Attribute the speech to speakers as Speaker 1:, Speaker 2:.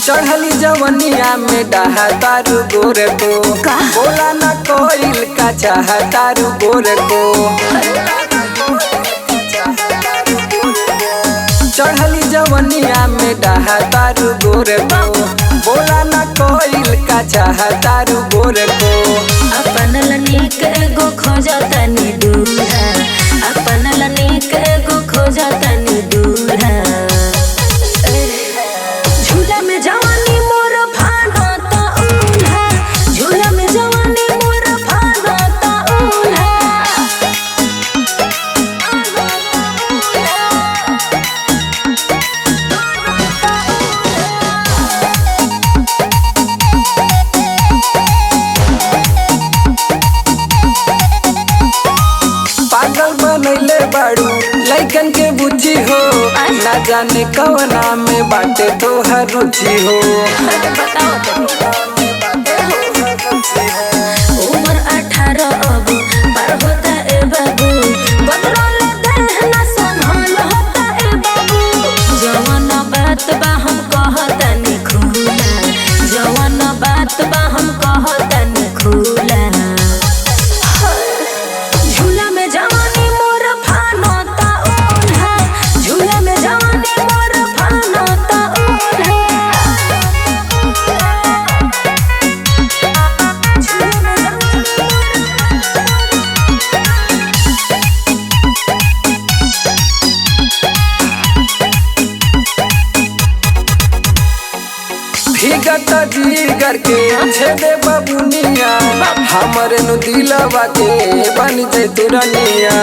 Speaker 1: चढ़ली जवनिया में डहा तारू गोरे को बोला न कोइल का चाह तारू गोरे को चढ़ली जवनिया में डहा तारू गोरे को बोला न कोइल का चाह तारू गोरे को
Speaker 2: अपन लनीक एगो खोजा तनी दूल्हा अपन लनीक एगो खोजा तनी दूल्हा झूला में जवानी मोर फानता उल्हा झूला में जवानी मोर फानता उल्हा
Speaker 1: पागल बनैले बाड़ू लइकन के बुद्धि हो ना जाने कवना में बाटे तोहर रुचि हो
Speaker 2: उम्र 18 अब पार होता ए बाबू बदरल देहना संभाल होता ए बाबू जवान बात बा हम कहतनी खुला जवान बात बा हम कहतनी खुला झूला में जवानी मोर फानता उल्हा झूला में जवानी मोर फानता उल्हा
Speaker 1: भीगत जीगर के छेदे बबुनिया हमरे नु दिलवा के बन जे तुरनिया